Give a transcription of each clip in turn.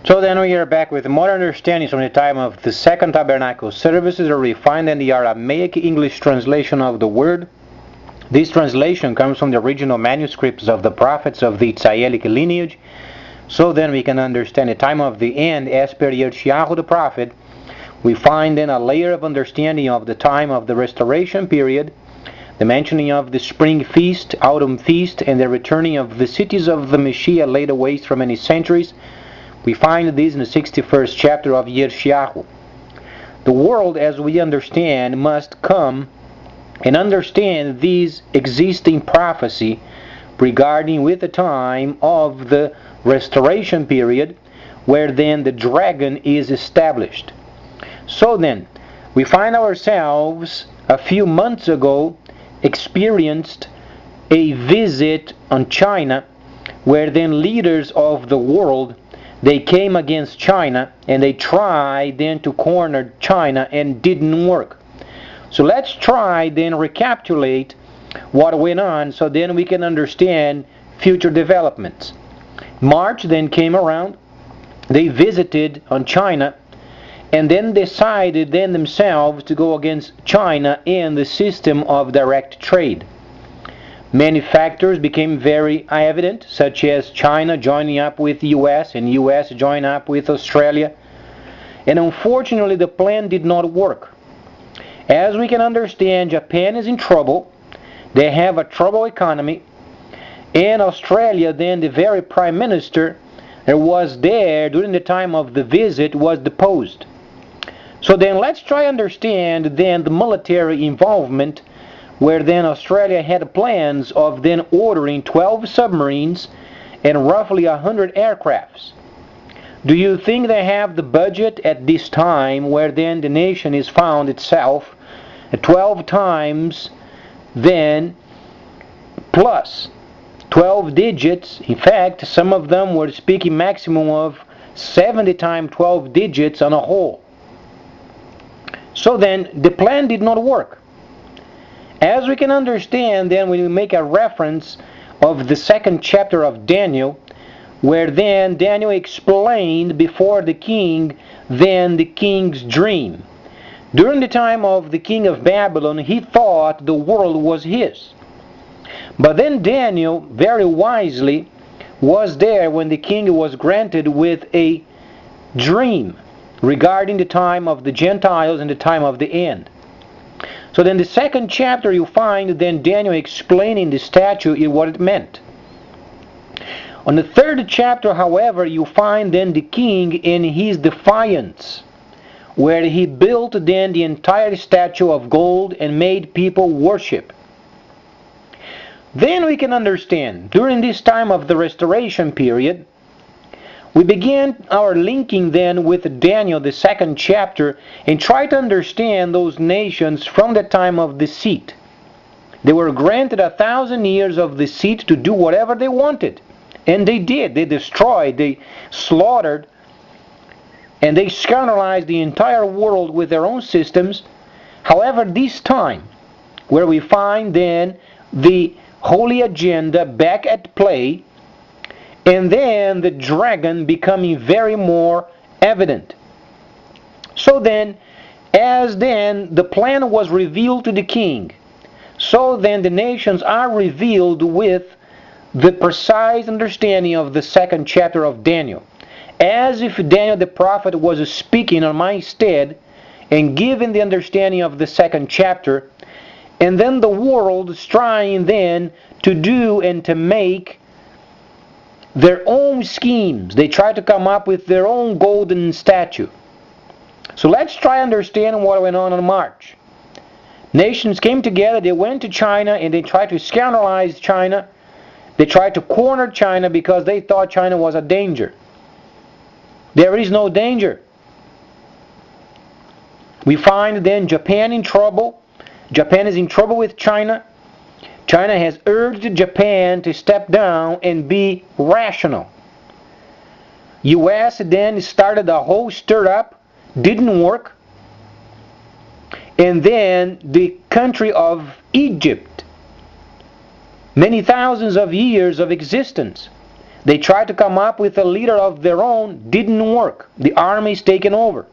So then we are back with more understandings from the time of the Second Tabernacle services, where we find in the Aramaic English translation of the word. This translation comes from the original manuscripts of the prophets of the Israelic lineage. So then we can understand the time of the end as per Yirmiyahu the prophet. We find then a layer of understanding of the time of the restoration period, the mentioning of the spring feast, autumn feast, and the returning of the cities of the Messiah laid waste for many centuries. We find this in the 61st chapter of Yirmiyahu. The world, as we understand, must come and understand this existing prophecy regarding with the time of the restoration period, where then the dragon is established. So then, we find ourselves a few months ago experienced a visit on China, where then leaders of the world, they came against China and they tried then to corner China and didn't work. So let's try then recapitulate what went on so then we can understand future developments. March then came around, they visited on China and then decided then themselves to go against China in the system of direct trade. Many factors became very evident, such as China joining up with the US and US joining up with Australia. And unfortunately, the plan did not work. As we can understand, Japan is in trouble. They have a troubled economy. And Australia, then the very prime minister that was there during the time of the visit was deposed. So then let's try to understand then the military involvement, where then Australia had plans of then ordering 12 submarines and roughly 100 aircrafts. Do you think they have the budget at this time, where then the nation is found itself at 12 times then plus 12 digits? In fact, some of them were speaking maximum of 70 times 12 digits on a whole. So then the plan did not work. As we can understand then when we make a reference of the second chapter of Daniel, where then Daniel explained before the king then the king's dream. During the time of the king of Babylon, he thought the world was his. But then Daniel very wisely was there when the king was granted with a dream regarding the time of the Gentiles and the time of the end. So then the second chapter you find then Daniel explaining the statue and what it meant. On the third chapter, however, you find then the king in his defiance, where he built then the entire statue of gold and made people worship. Then we can understand, during this time of the restoration period, we began our linking then with Daniel, the second chapter, and try to understand those nations from the time of deceit. They were granted 1,000 years of deceit to do whatever they wanted. And they did. They destroyed, they slaughtered, and they scandalized the entire world with their own systems. However, this time, where we find then the holy agenda back at play, and then the dragon becoming very more evident. So then, as then the plan was revealed to the king, so then the nations are revealed with the precise understanding of the second chapter of Daniel. As if Daniel the prophet was speaking on my stead and giving the understanding of the second chapter, and then the world is trying then to do and to make their own schemes. They try to come up with their own golden statue. So let's try to understand what went on in March. Nations came together, they went to China and they tried to scandalize China. They tried to corner China because they thought China was a danger. There is no danger. We find then Japan in trouble. Japan is in trouble with China. China has urged Japan to step down and be rational. US then started a whole stir-up, didn't work. And then the country of Egypt, many thousands of years of existence, They tried to come up with a leader of their own, didn't work. The army is taken over.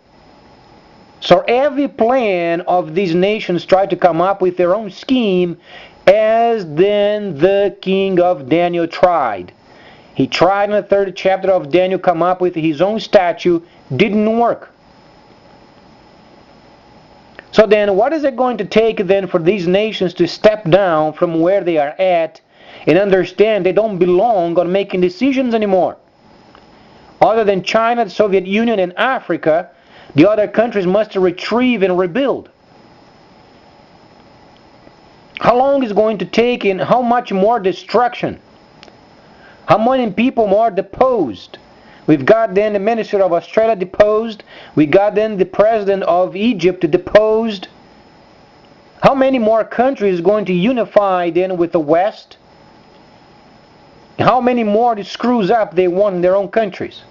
So every plan of these nations tried to come up with their own scheme, as then the king of Daniel tried. He tried in the 3rd chapter of Daniel come up with his own statute, didn't work. So then what is it going to take then for these nations to step down from where they are at and understand they don't belong on making decisions anymore? Other than China, the Soviet Union, and Africa, the other countries must retrieve and rebuild. How long is it going to take, and how much more destruction? How many people more deposed? We've got then the Minister of Australia deposed. We got then the President of Egypt deposed. How many more countries are going to unify then with the West? How many more screws up they want in their own countries?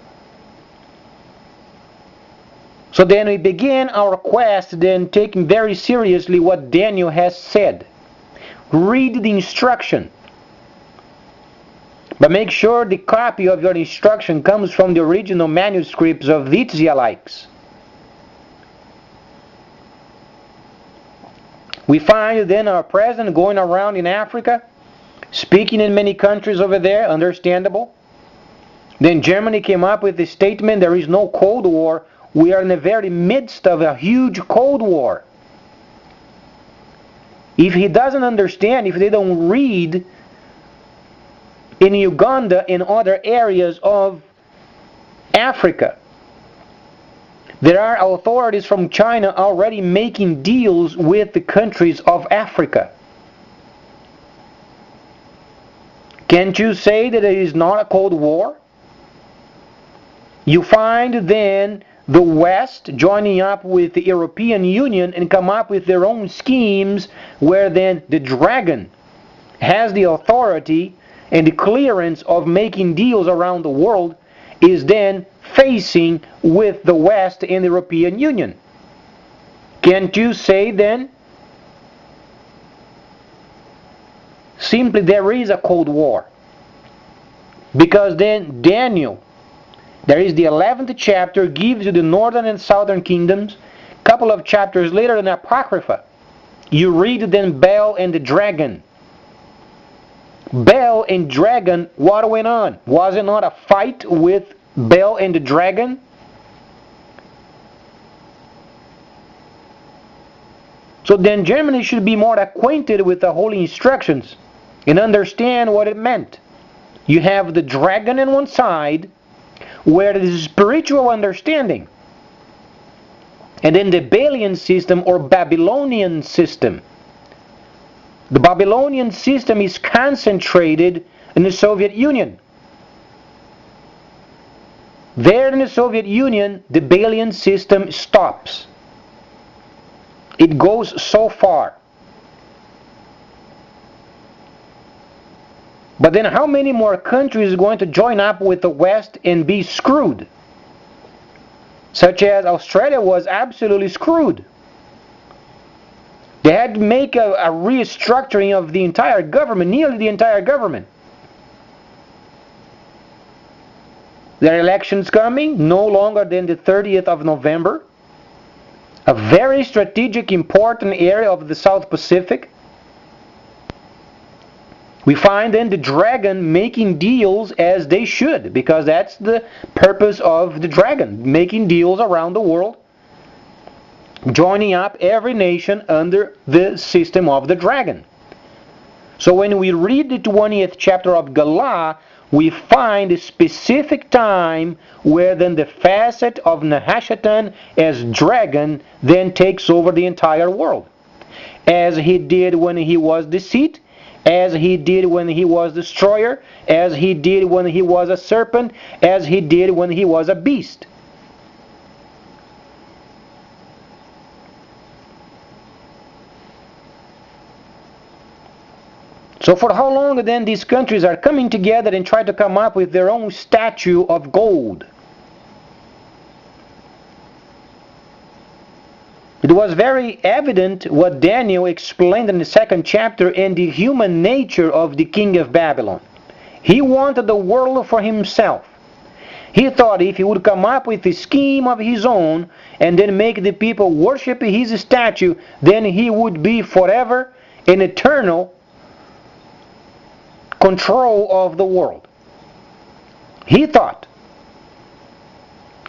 So then we begin our quest then taking very seriously what Daniel has said. Read the instruction. But make sure the copy of your instruction comes from the original manuscripts of the Israelites. We find then our president going around in Africa, speaking in many countries over there, understandable. Then Germany came up with the statement, there is no Cold War. We are in the very midst of a huge Cold War. If he doesn't understand, if they don't read, in Uganda and other areas of Africa, there are authorities from China already making deals with the countries of Africa. Can't you say that it is not a Cold War? You find then the West joining up with the European Union and come up with their own schemes where then the dragon has the authority and the clearance of making deals around the world, is then facing with the West and the European Union. Can't you say then, simply there is a Cold War? Because then Daniel, there is the 11th chapter, gives you the northern and southern kingdoms. A couple of chapters later in the Apocrypha, you read then Baal and the dragon. Baal and dragon, what went on? Was it not a fight with Baal and the dragon? So then Germany should be more acquainted with the holy instructions and understand what it meant. You have the dragon on one side, where there is spiritual understanding, and then the Balian system or Babylonian system. The Babylonian system is concentrated in the Soviet Union. There in the Soviet Union, the Balian system stops. It goes so far. But then how many more countries are going to join up with the West and be screwed? Such as Australia was absolutely screwed. They had to make a restructuring of the entire government, nearly the entire government. There are elections coming, no longer than the 30th of November. A very strategic, important area of the South Pacific. We find then the dragon making deals as they should, because that's the purpose of the dragon, making deals around the world, joining up every nation under the system of the dragon. So when we read the 20th chapter of Galah, we find a specific time where then the facet of Nahashatan as dragon then takes over the entire world. As he did when he was deceit, as he did when he was destroyer, as he did when he was a serpent, as he did when he was a beast. So for how long then these countries are coming together and try to come up with their own statue of gold? It was very evident what Daniel explained in the 2nd chapter in the human nature of the king of Babylon. He wanted the world for himself. He thought if he would come up with a scheme of his own and then make the people worship his statue, then he would be forever in eternal control of the world. He thought.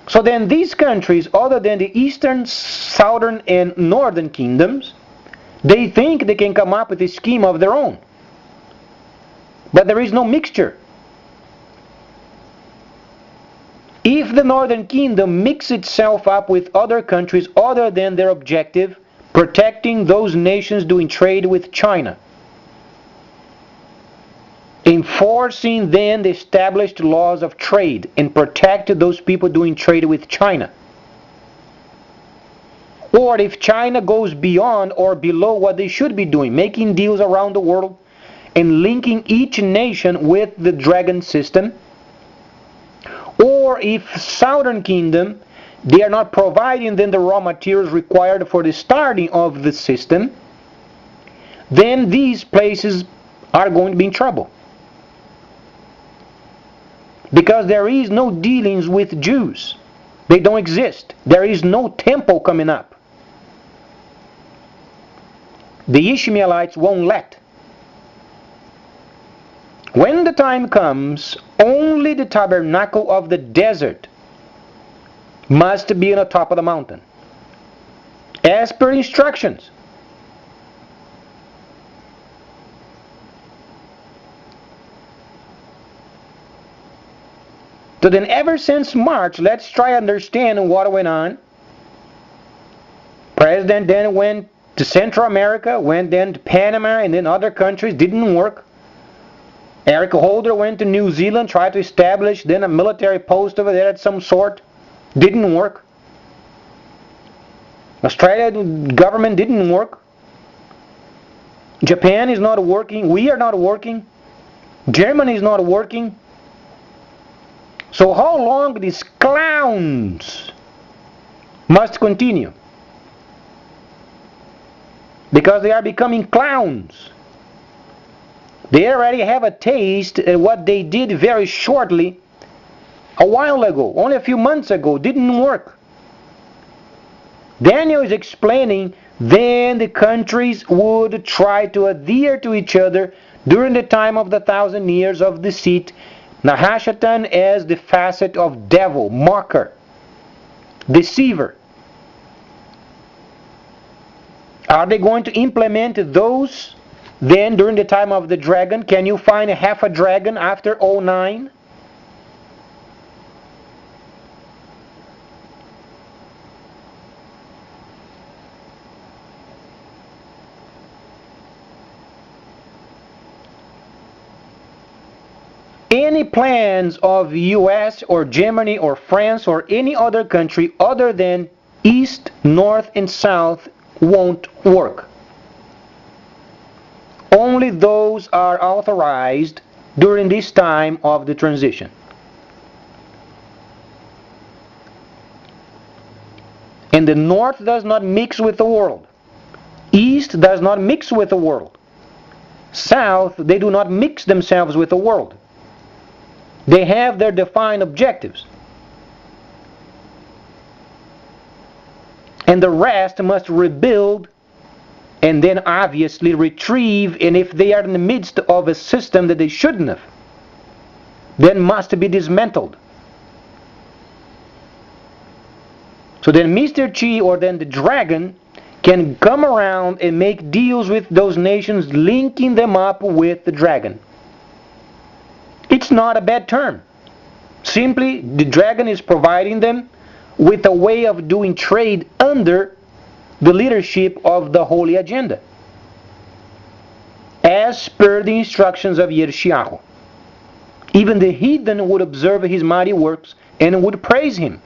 So then these countries, other than the eastern, southern, and northern kingdoms, they think they can come up with a scheme of their own. But there is no mixture. If the northern kingdom mixes itself up with other countries other than their objective, protecting those nations doing trade with China, enforcing then the established laws of trade and protect those people doing trade with China. Or if China goes beyond or below what they should be doing, making deals around the world and linking each nation with the dragon system. Or if Southern Kingdom, they are not providing them the raw materials required for the starting of the system, then these places are going to be in trouble. Because there is no dealings with Jews. They don't exist. There is no temple coming up. The Ishmaelites won't let. When the time comes, only the tabernacle of the desert must be on the top of the mountain, as per instructions. So then ever since March, let's try to understand what went on. President then went to Central America, went then to Panama and then other countries, didn't work. Eric Holder went to New Zealand, tried to establish then a military post over there of some sort. Didn't work. Australian government didn't work. Japan is not working. We are not working. Germany is not working. So how long these clowns must continue? Because they are becoming clowns. They already have a taste of what they did very shortly a while ago, only a few months ago. Didn't work. Daniel is explaining then the countries would try to adhere to each other during the time of the 1,000 years of deceit. Nahashatan as the facet of devil, mocker, deceiver. Are they going to implement those then during the time of the dragon? Can you find half a dragon after 09? Any plans of US or Germany or France or any other country other than East, North, and South won't work. Only those are authorized during this time of the transition. And the North does not mix with the world. East does not mix with the world. South, they do not mix themselves with the world. They have their defined objectives. And the rest must rebuild and then obviously retrieve, and if they are in the midst of a system that they shouldn't have, then must be dismantled. So then Mr. Chi, or then the dragon, can come around and make deals with those nations, linking them up with the dragon. It's not a bad term. Simply, the dragon is providing them with a way of doing trade under the leadership of the Holy Agenda, as per the instructions of Yeshayahu. Even the heathen would observe his mighty works and would praise him.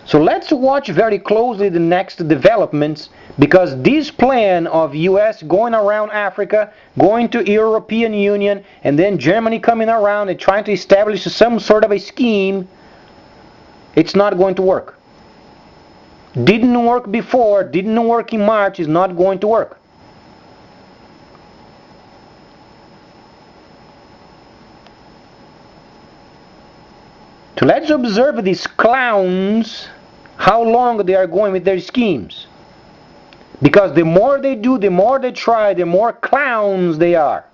So let's watch very closely the next developments, because this plan of US going around Africa, going to European Union, and then Germany coming around and trying to establish some sort of a scheme, it's not going to work. Didn't work before, didn't work in March, is not going to work. So let's observe these clowns, how long they are going with their schemes. Because the more they do, the more they try, the more clowns they are.